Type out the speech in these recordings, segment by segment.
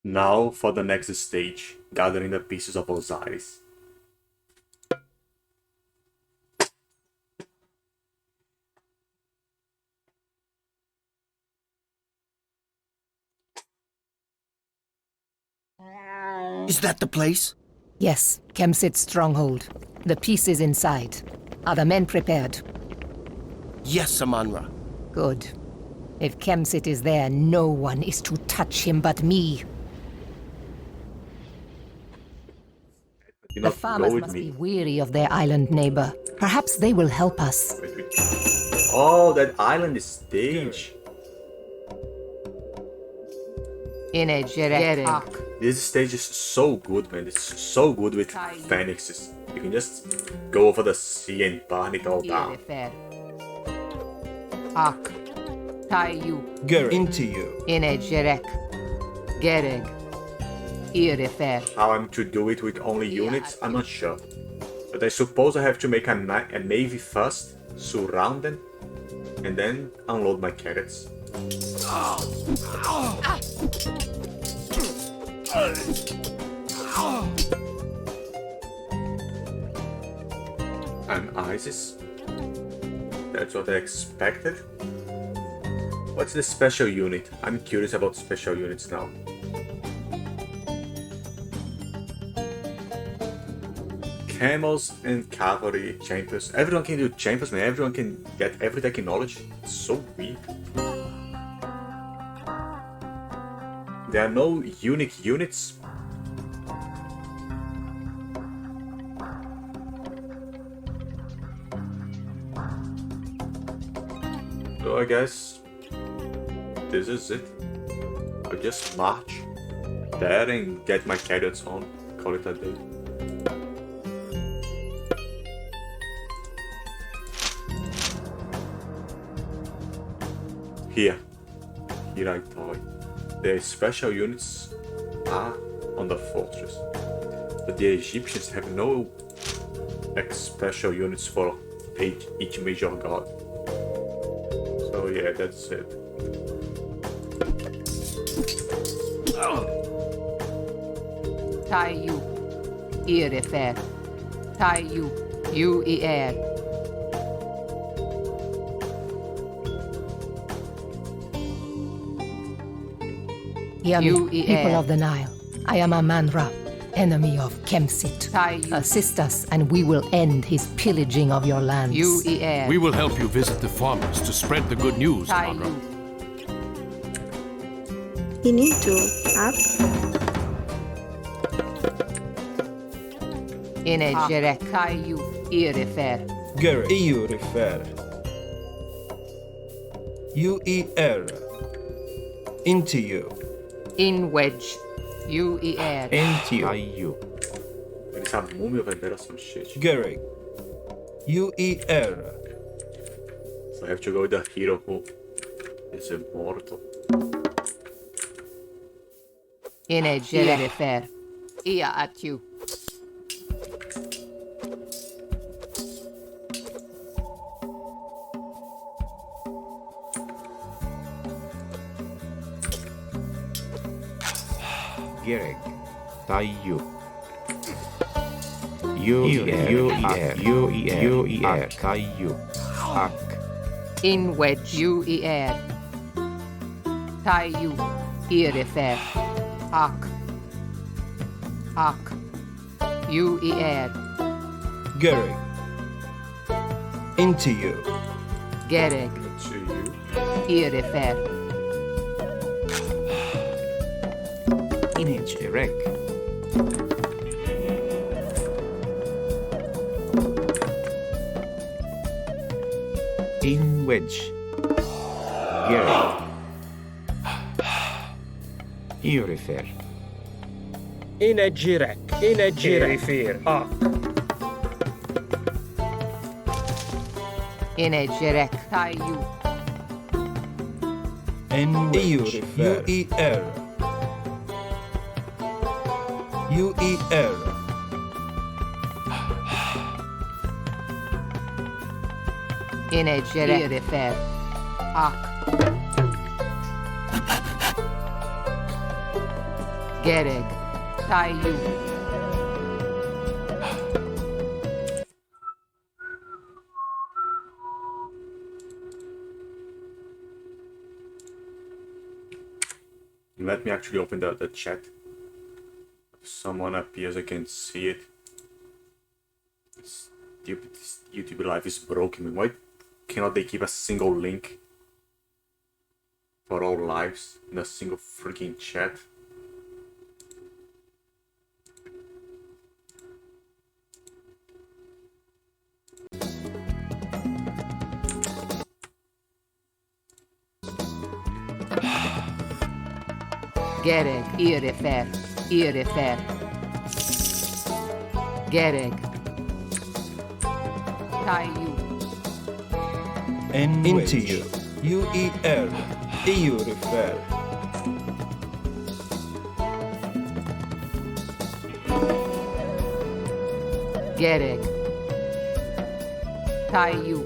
Now for the next stage, gathering the pieces of Osiris. Is that the place? Yes, Kemsit's stronghold. The pieces inside. Are the men prepared? Yes, Amanra. Good. If Kemsit is there, no one is to touch him but me. Do The not go farmers with must me. be weary of their island neighbor. Perhaps they will help us. Oh, that island is stage. This stage is so good, man. It's so good with phoenixes. You can just go over the sea and burn it all down. Gerek. Into you. How I'm to do it with only units, I'm not sure. But I suppose I have to make a navy first, surround them, and then unload my carrots. And ISIS. That's what I expected. What's the special unit? I'm curious about special units now. Camels and cavalry champions. Everyone can do champions, man. Everyone can get every technology. It's so weird. There are no unique units. So I guess this is it. I'll just march there and get my carrots on. Call it a day. Here I toy. The special units are on the fortress, but the Egyptians have no special units for each major god. So yeah, that's it. Tayu, Irifer, Tayu, Uer. Hear me, people of the Nile. I am Amanra, enemy of Kemsit. Assist us, and we will end his pillaging of your lands. We will help you visit the farmers to spread the good news, Amanra. You need to up. Inegerek, Tayu, Irifer. Gerek. Iurifer. UER. Into you. In wedge, Uer. Into you. Tayu. Eles a múmia vai better some shit. Gerek. UER. So I have to go with the hero who is immortal. Inegerek, Ia at you. Gerek. Tayu. UER. Tayu. Ak. In wedge, Uer. Tayu, Irifer. Ak. Ak. Uer. Gerek. Into you. Gerek, To you. Irifer. Inegerek. In wedge. Gerek. Urifer. Inegirek. Ah. Inegerek, Tayu. Iurifer. UER. UER. Inegerek, Irifer. Ak. Gereg. Tayu. Let me actually open the chat. If someone appears, I can see it. Stupid YouTube live is broken. Why cannot they keep a single link for all lives in a single freaking chat? Gereg. Irefer. Irefer. Gereg. Tayu. Into you. UER. EU refer. Gereg. Tayu.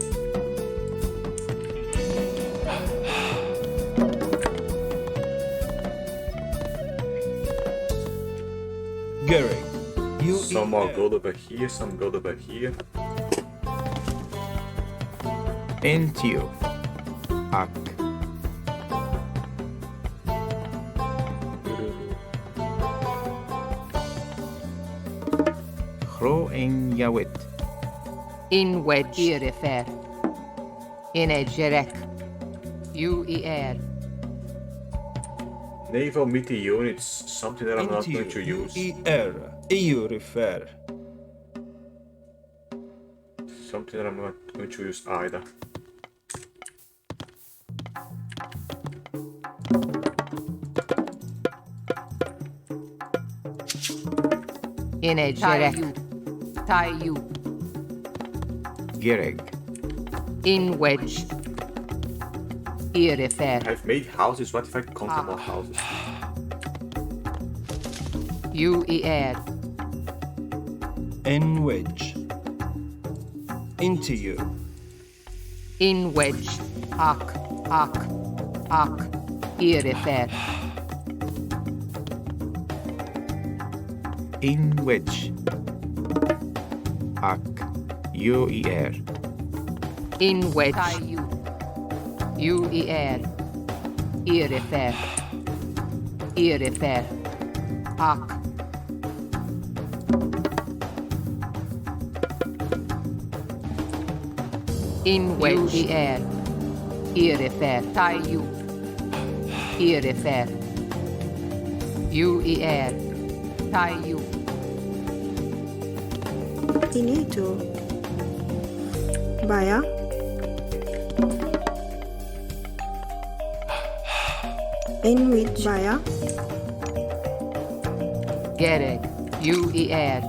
Gary. Some more gold over here, some gold over here. Into you. Ak. Gro en Yawit. In wedge. Irefer. In a jerek. UER. Naval meter units, something that I'm not Into going to you. use. UER. EU refer. Something that I'm not going to use either. In a jerek. Tayu. Gereg. In wedge. Irefer. I've made houses, what if I can't have more houses? UER. In wedge. Into you. In wedge. Ak. Ak. Ak. Irefer. In wedge. Ak. UER. In wedge. Tayu. UER. Irefer. Irefer. Ak. In wedge. UER. Irefer. Tayu. Irefer. UER. Tayu. Ini itu. Baya. In with Baya. Gereg. UER.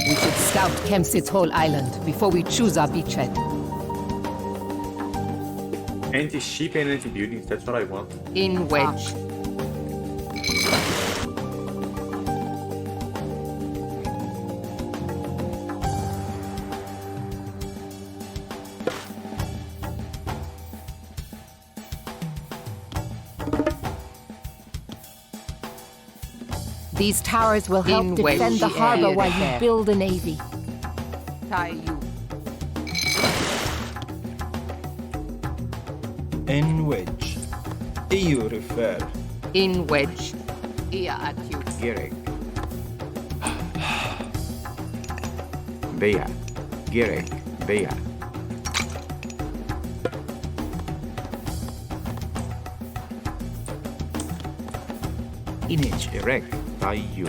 We should scout Kemsit's whole island before we choose our beachhead. Anti-ship and anti-buildings, that's what I want. In wedge. These towers will help In defend the wedge. harbor while Yeah. you build a navy. Tayu. In wedge. EU refer. In wedge. Ia acute. Gereg. Bea. Gereg. Bea. Inage erek. Tayu.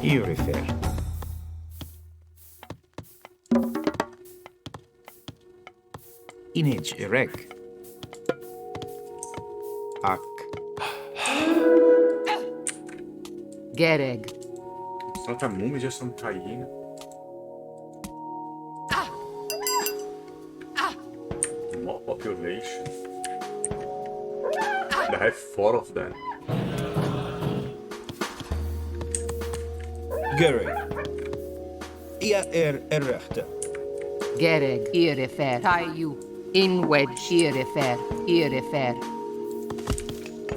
EU refer. Inage erek. Ak. Gereg. It's not a mummy, just some hyena. More population. I have 4 of them. Gary. IAR الرحتة. Gereg. Irefer. Tayu. In wedge. Irefer. Irefer.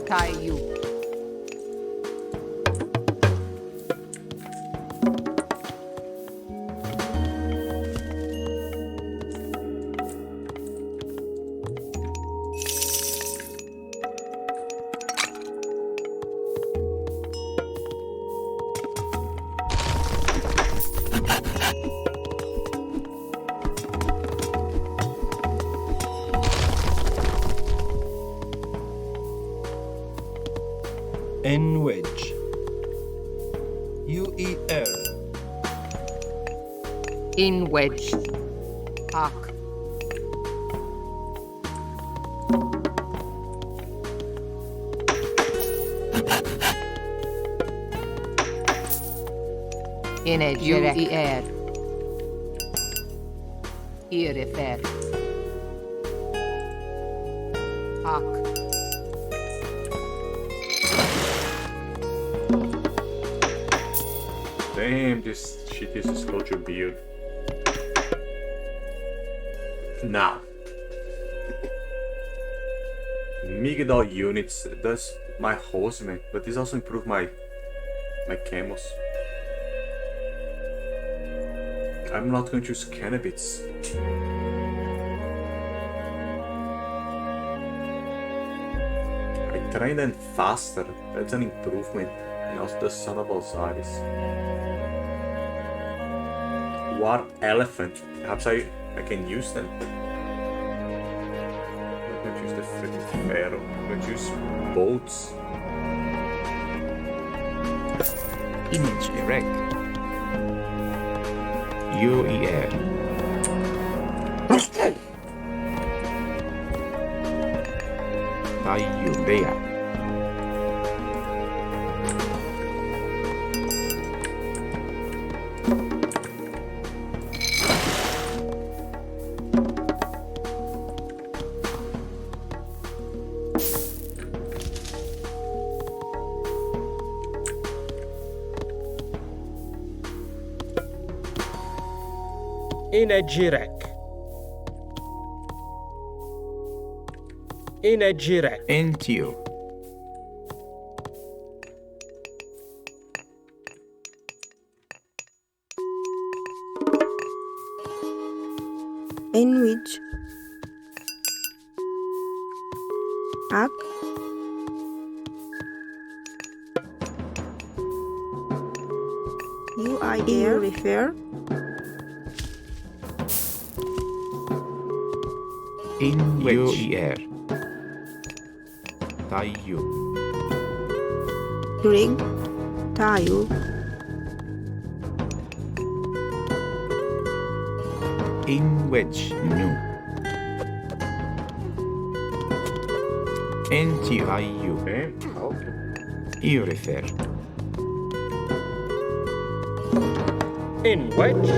Tie you. In which UER In wedge. Arc. In edge. UER. Irifer. Arc. Damn, this shit is a sculpture build. Now, Migdal units does my horseman, but this also improve my camels. I'm not going to use cannabis. I train them faster. That's an improvement. And also the son of Osiris. War elephant. Perhaps I can use them. I'm going to use the freaking pharaoh. I'm going to use boats. Image erect. UER. Tayu Bea. Inegirek. Inegirek. Entio. In which Ak UIR refer In UER. Tayu. Grig Tayu In which new. NTIU. Damn, okay. Io refer. In wedge.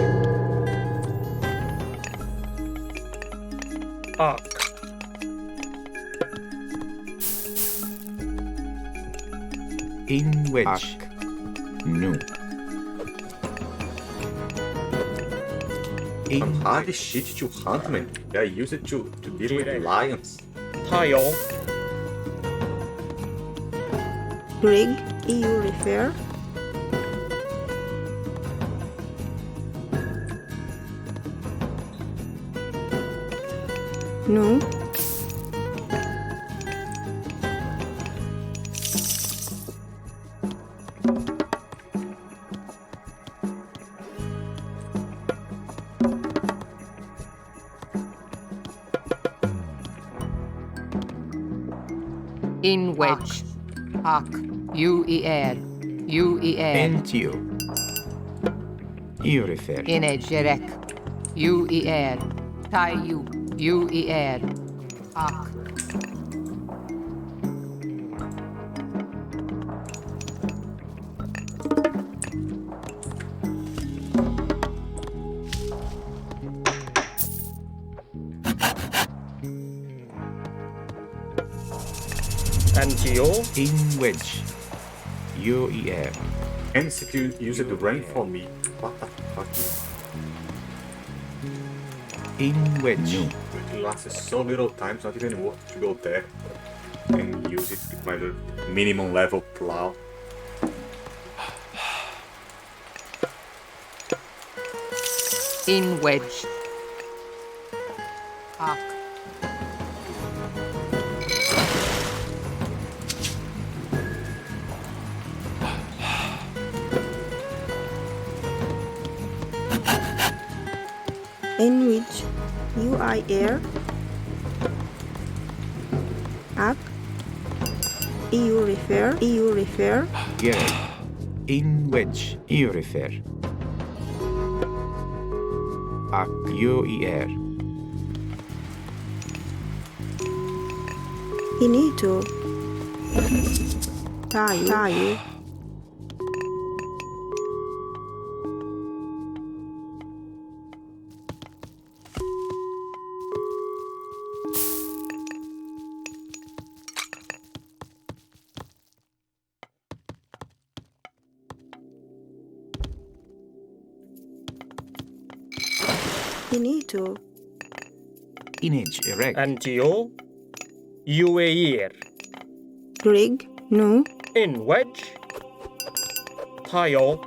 Arc. In which new. In I'm hardly shit to hunt, man. I use it to deal with lions. Tile. Grig EU refer No In wedge. Arc. UER. UER. Entio. Io refer. In edge. Jerek. UER. Tie you. UER. Arc. Antio. In which UER. And if you use it to rain for me. What the fuck? In which It lasts so little time, it's not even worth to go there. and use it with my minimum level plow. In wedge. Arc. In which UI air. Ac. EU refer. EU refer. Gerek. In which you refer. Ac UER. Inito. Tayo. Tayo. Inito. Image erect. NGO. UAER. Grig. No. In wedge. Tayo.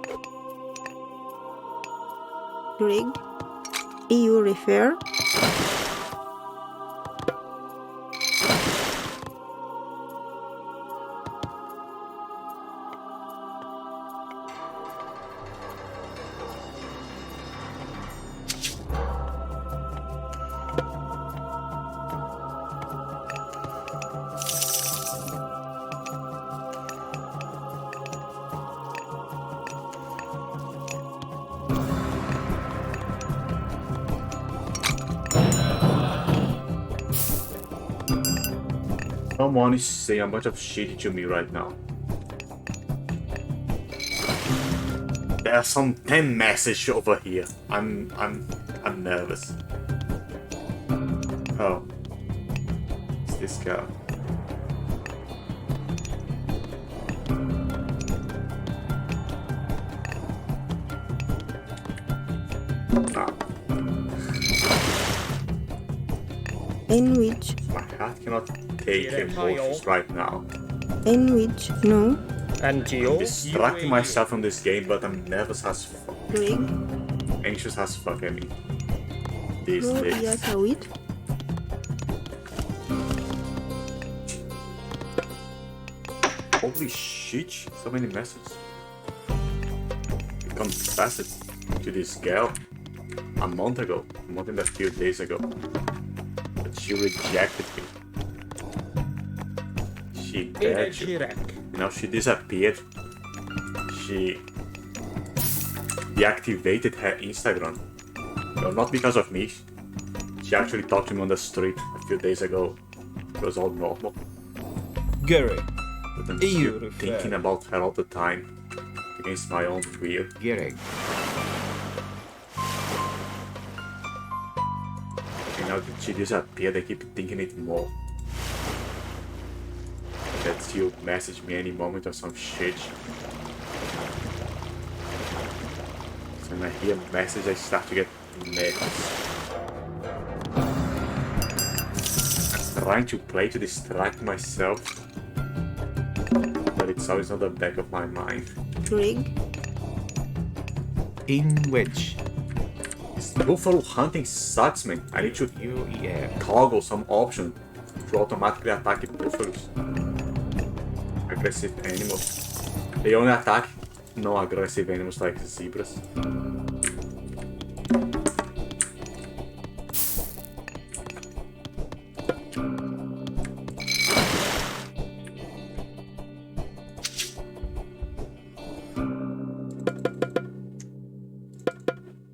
Grig. EU refer. Someone is saying a bunch of shit to me right now. There are some 10 messages over here. I'm nervous. Oh. It's this guy. Ah, In which. my heart cannot take emotions right now. In which. No. NGO. Distracting myself from this game, but I'm nervous as fuck. Grig. Anxious as fuck, I mean. These Pro days. Iakawit. Holy shit, so many messages. I confessed it to this girl a month and a few days ago. But she rejected me. She begged you. You know, she disappeared. She deactivated her Instagram. Well, not because of me. She actually talked to me on the street a few days ago. It was all normal. Gary. But I'm You still refer. thinking about her all the time. Against my own will. Gerek. And now that she disappeared, I keep thinking it more. That she'll message me any moment or some shit. So when I hear a message, I start to get nervous. I'm trying to play to distract myself, but it's always on the back of my mind. Grig. In which This buffalo hunting sucks, man. I need to UER. toggle some option to automatically attack buffaloes. Aggressive animals. They only attack non-aggressive animals like zebras.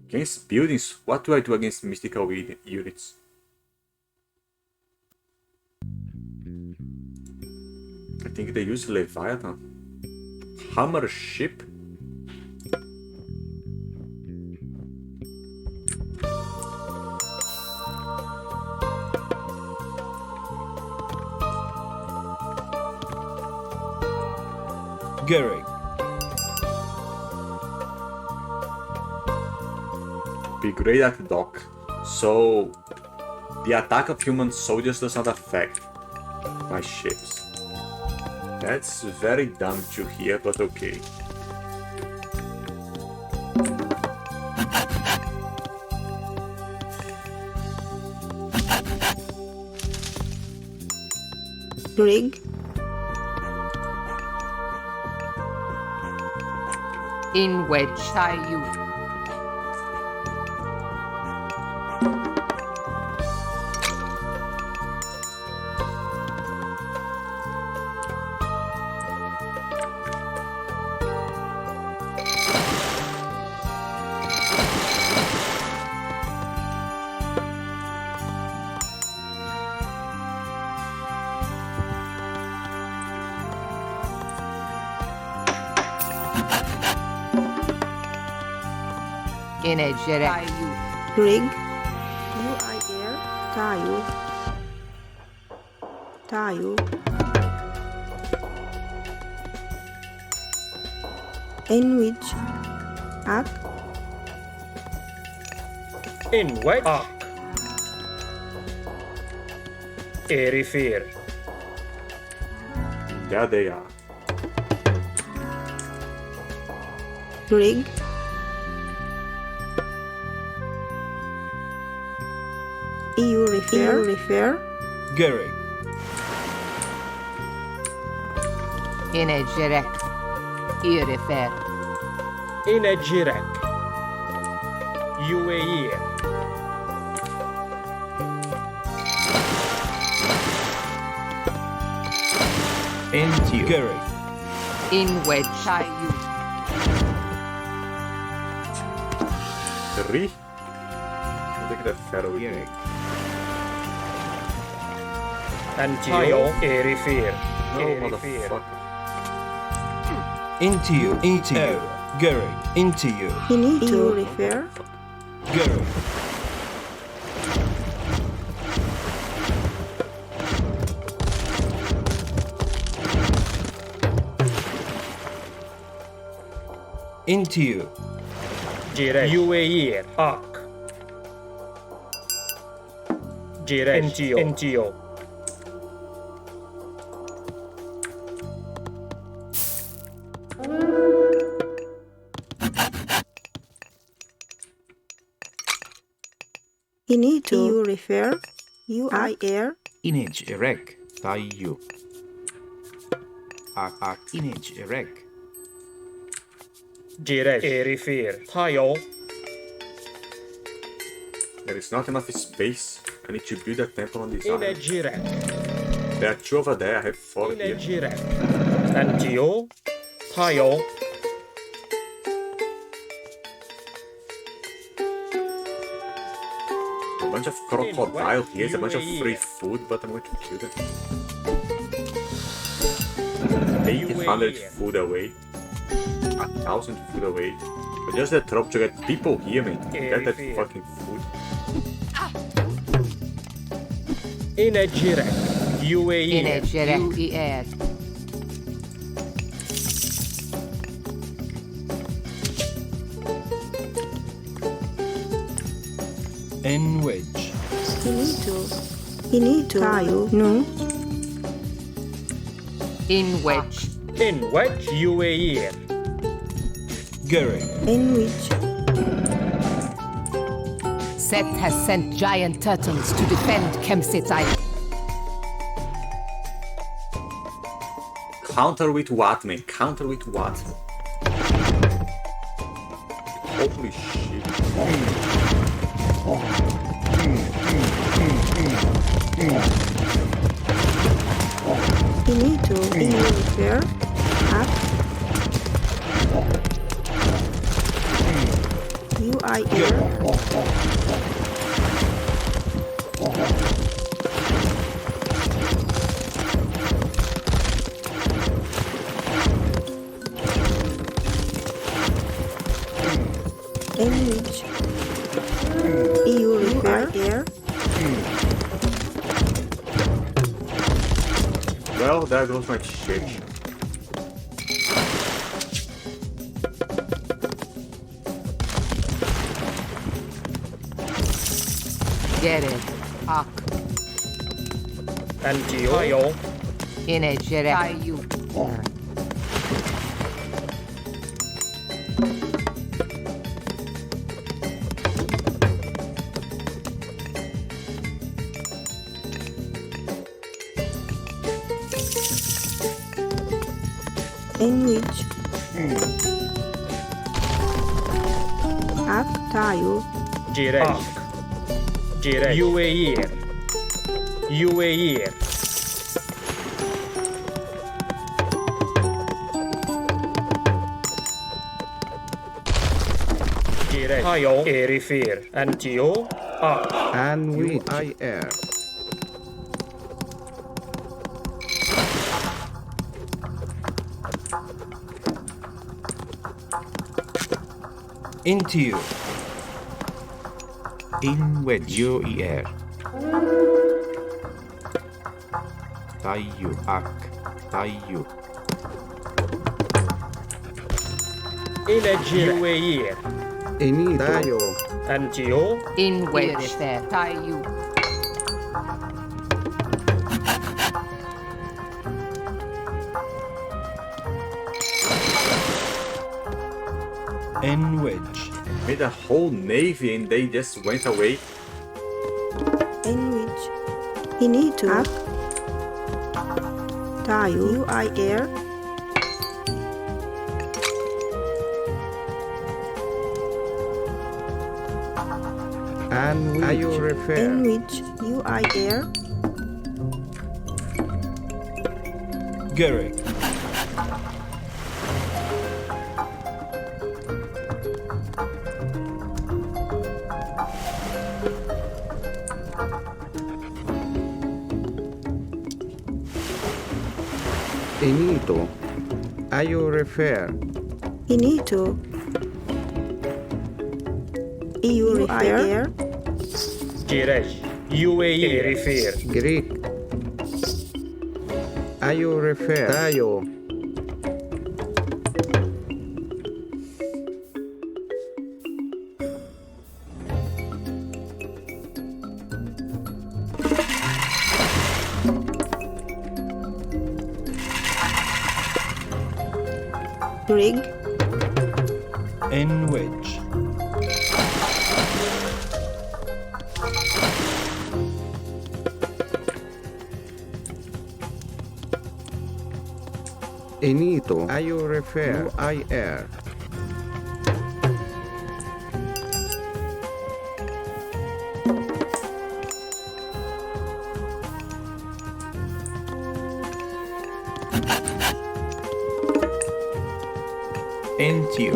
Against buildings, what do I do against mystical units? I think they use Leviathan. Hammer ship? Gary. Be great at dock. So the attack of human soldiers does not affect. my ships. That's very dumb to hear, but okay. Rig. In wedge. Tie you. In a jerek. Tie you. Rig. UIR. Tayo. Tayo. Enwich. Ak. In wedge. Arc. Erifir. There they are. Rig. EU refer. Gehrig. In a jerek. Irifer. In a jirek. UAE. NTO. Gehrig. In wedge. Tie you. 3. I think that Pharaoh with me. Gehrig. Antio. Erifir. No, Erifir. motherfucker. Into you. Gehrig. Into you. EU refer. Gehrig. Into you. Jirek. UAE. Arc. Jirek. Entio. EU refer. UIR. Image erect. Tayo. Ak. Image erect. Jirek. Erifir. Tayo. There is not enough space. I need to build a temple on this In a island. jirek. There are 2 over there. I have 4 In a here. jirek. Antio. Tayo. A bunch of crocodile here. There's a bunch of free food, but I'm going to kill them. 800 food away. 1,000 food away. But just the trouble to get people here, man. Get that fucking food. In a jirek. UAE. In a jerek. UER. In wedge. Inito. Tayo. No. In wedge. In wedge. UAE. Gehrig. Enwich. Set has sent giant turtles to defend Kemsit Island. Counter with what, man? Counter with what? Holy shit. Inito. EU refer. Ak. UIR. Enwich. EU refer. Well, there goes my shit. Get it. Ak. Antio. Tayo. Inegere. Tayo. In which? Ak tayo. Girej. Girej. UAE. UAE. Girej. Tayo. Erifir. Antio. And which? UIR. Into you. In which? UER. Tayo. Ak. Tayo. Inegere. UAE. Inito. Tayo. Antio. In which? Tayo. In which? Made a whole navy and they just went away. In which? Inito. Ak tayo. UIR. And which? Are you refer? In which? UIR. Gary. Inito. Are you refer? Inito. EU refer. Girej. UAE. Erifir. Greek. Are you refer? Tayo. Rig. In which? Inito. Are you refer? UIR. Into you.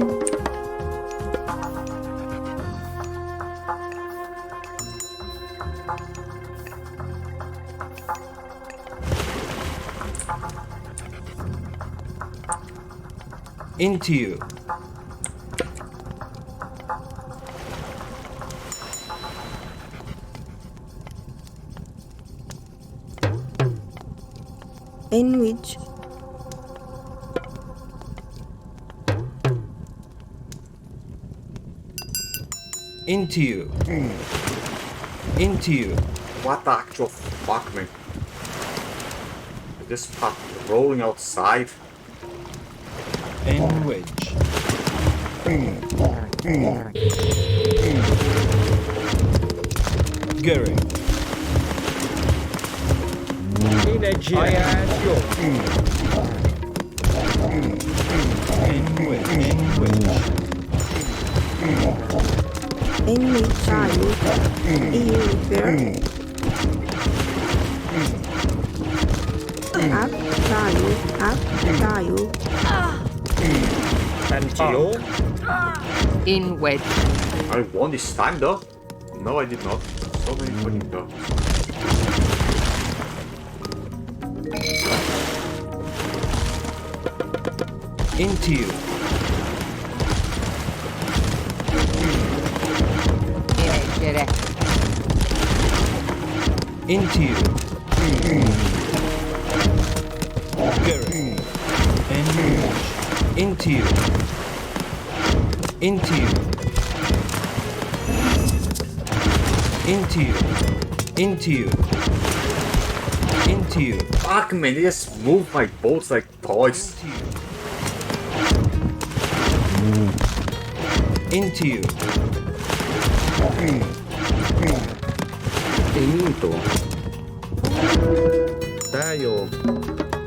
Into you. In which? Into you. Into you. What the actual fuck, man? This part rolling outside. In which? Gary. Inegere. Antio. In which? In which? In which tayo. EU refer. Ak tayo. Ak tayo. Antio. In which? I won this time though. No, I did not. So many fucking dogs. Into you. Inegere. Into you. Gary. In which? Into you. Into you. Into you. Into you. Into you. Fuck man, they just move my boats like toys. Into you. Finito. Tayo.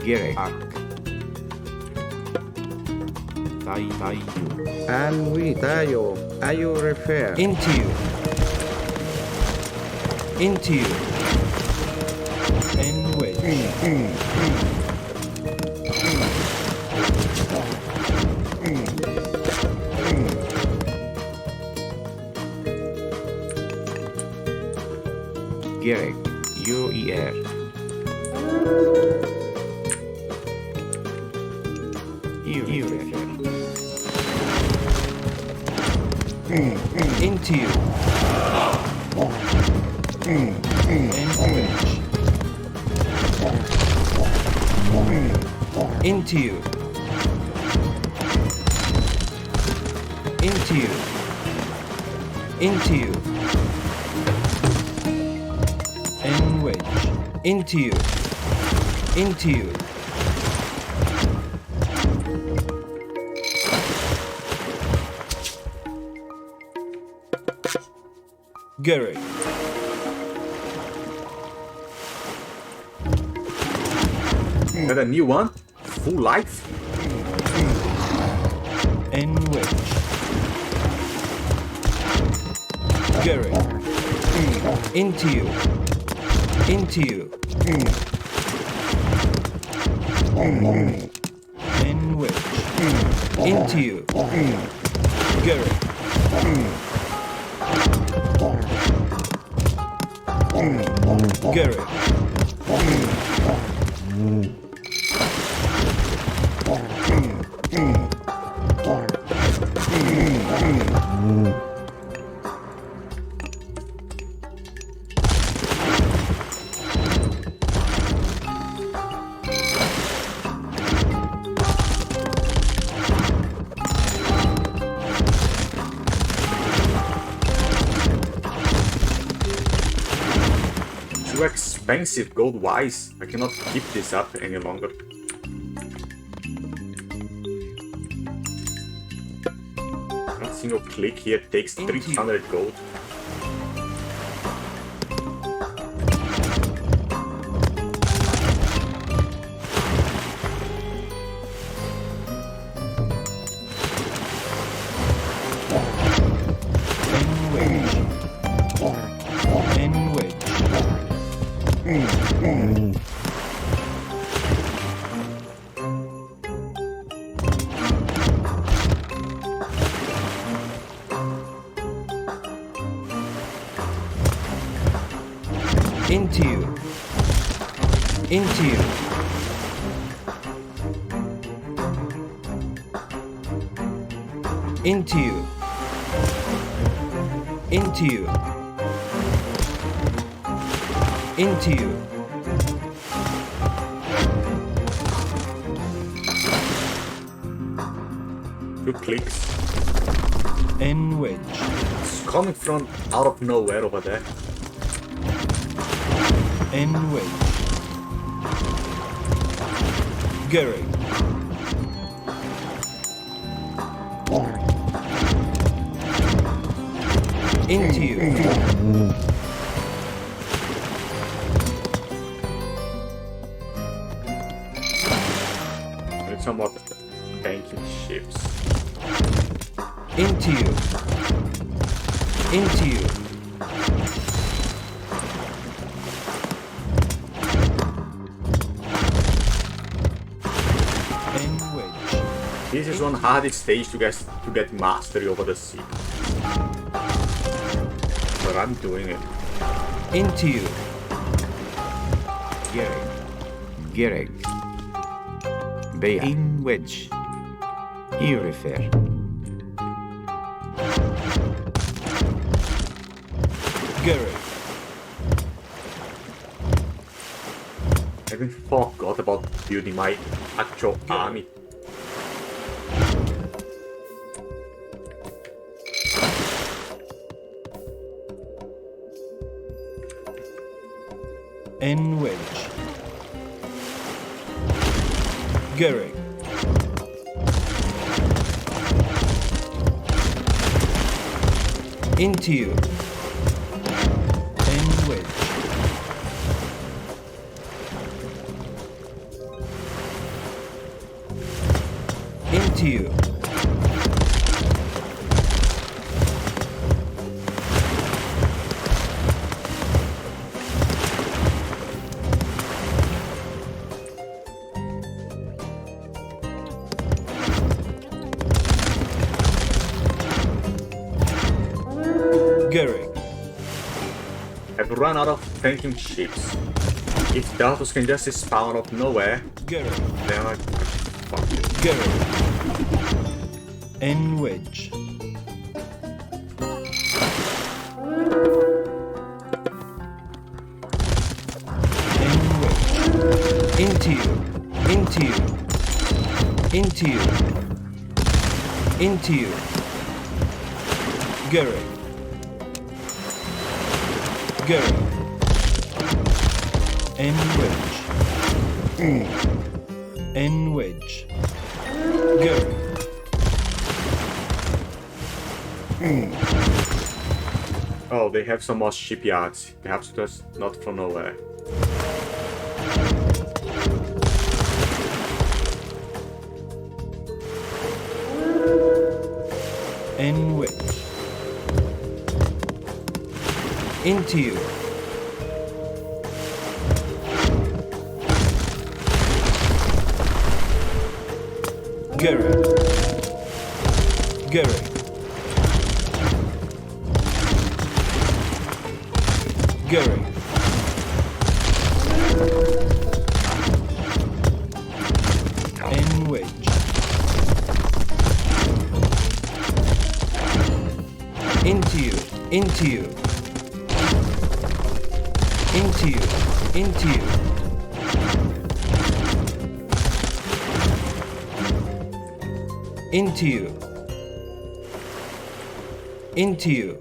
Gerek. Ak. Tayo. Alwi tayo. Ayo refer. Into you. Into you. And wedge. Gerek. UER. You refer. Into you. And wedge. Into you. Into you. Into you. And wedge. Into you. Into you. Gary. Got a new one? Full life? And wedge. Gary. Into you. Into you. And wedge. Into you. Gary. Gary. Too expensive gold wise. I cannot keep this up any longer. One single click here takes 300 gold. Into you. Into you. Into you. Into you. Into you. Two clicks. And wedge. It's coming from out of nowhere over there. And wedge. Gary. Into you. Need some more tanking ships. Into you. Into you. And wedge. This is one hardest stage to get mastery over the sea. But I'm doing it. Into you. Gerek. Gerek. Bea. In wedge. You refer. Gary. I even forgot about building my actual army. And wedge. Gary. Into you. And wedge. Into you. Gary. I've run out of tanking ships. If Darthos can just spawn out of nowhere, Gary. then like, fuck it. Gary. And wedge. And wedge. Into you. Into you. Into you. Into you. Gary. Gary. And wedge. And wedge. Gary. Oh, they have some more shipyards. Perhaps just not from nowhere. And wedge. Into you. Gary. Gary. Gary. And wedge. Into you. Into you. Into you. Into you. Into you. Into you.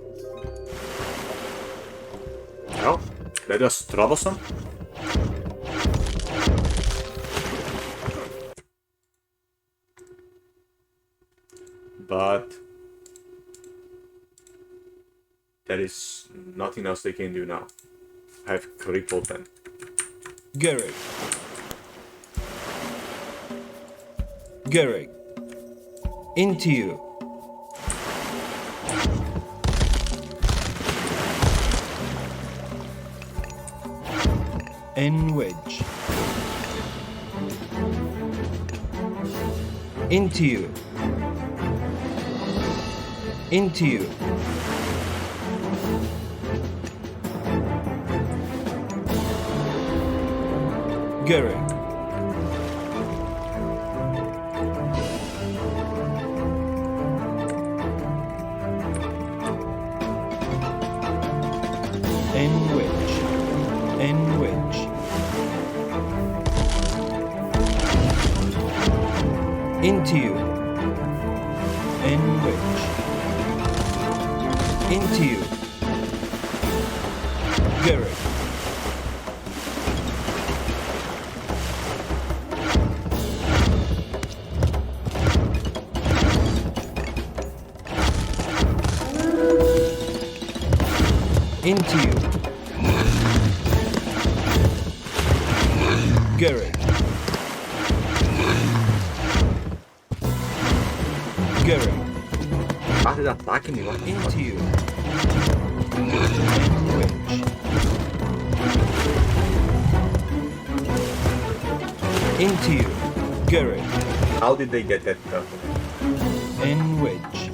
Well, that is troublesome. But there is nothing else they can do now. I've crippled them. Gary. Gary. Into you. And wedge. Into you. Into you. Gary. And wedge. And wedge. Into you. And wedge. Into you. Gary. Into you. Gary. Gary. Parte de ataque, meu. Into you. And wedge. Into you. Gary. How did they get that done? And wedge.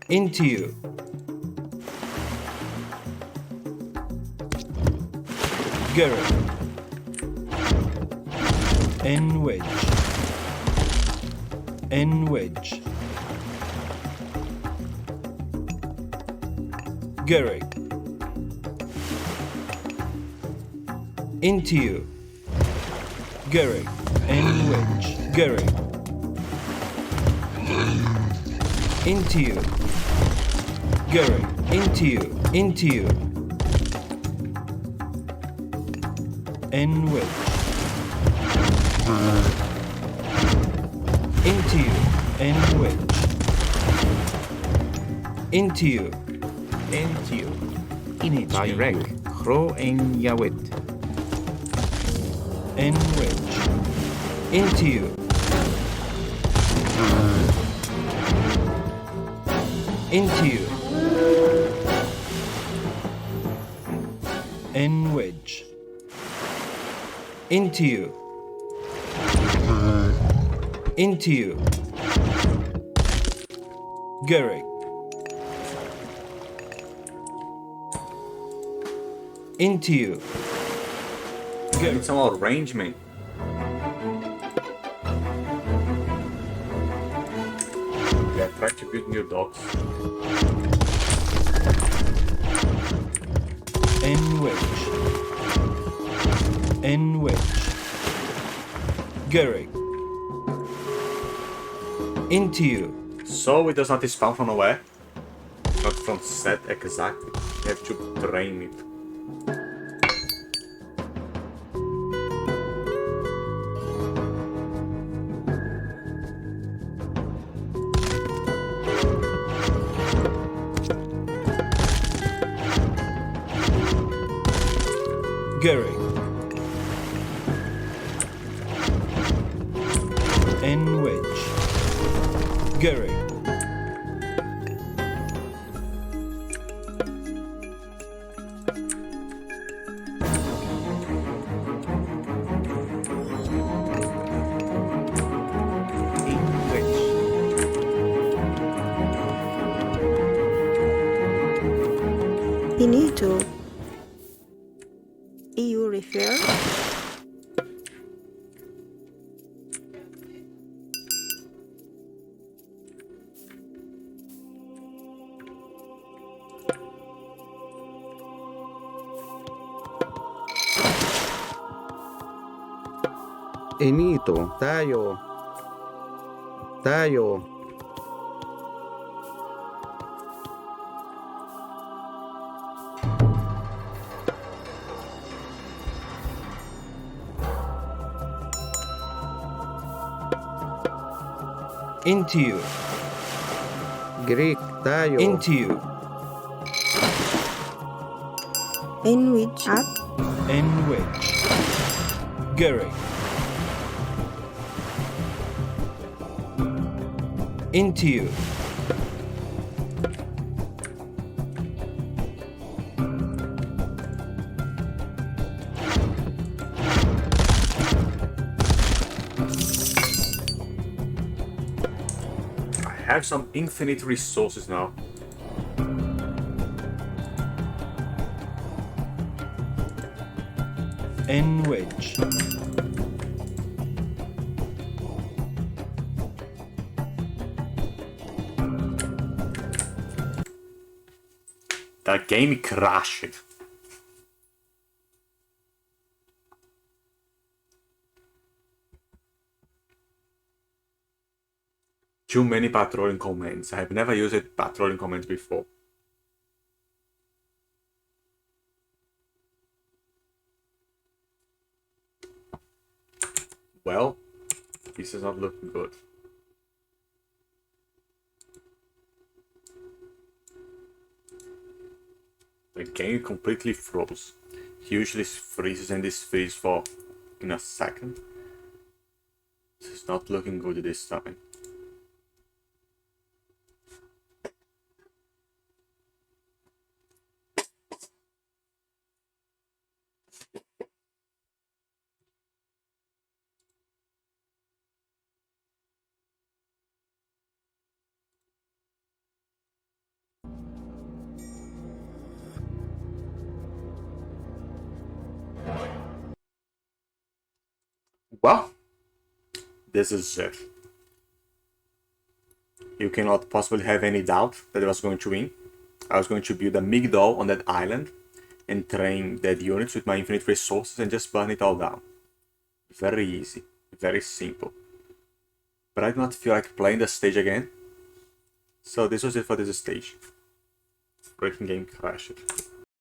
Into you. Gary. And wedge. And wedge. Gary. Into you. Gary. And wedge. Gary. Into you. Gary. Into you. Into you. in wedge. Into you, in wedge. Into you, Into you. Direct. Gro en Yawit. in wedge. Into you. Into you. In wedge. Into you. Into you. Garrick. Into you. I need some more range, man. Yeah, try to build new dogs. In wedge. In wedge. Garrick. Into you. So it does not spawn from nowhere. Not from set exactly. You have to train it. Garrick. In wedge. Garrick. In wedge. Finito. EU refer. Enito, tayo. Tayo. Into you. Greek, tayo. Into you. In which up. In wedge. Garrick. Into you. I have some infinite resources now. In wedge. That game crashed. Too many patrolling commands. I have never used patrolling commands before. Well, this is not looking good. The game completely froze. Usually freezes and this freezes for in a second. This is not looking good this time. Well, this is it. You cannot possibly have any doubt that I was going to win. I was going to build a migdol on that island and train dead units with my infinite resources and just burn it all down. Very easy, very simple. But I do not feel like playing the stage again. So this was it for this stage. Breaking game crashed.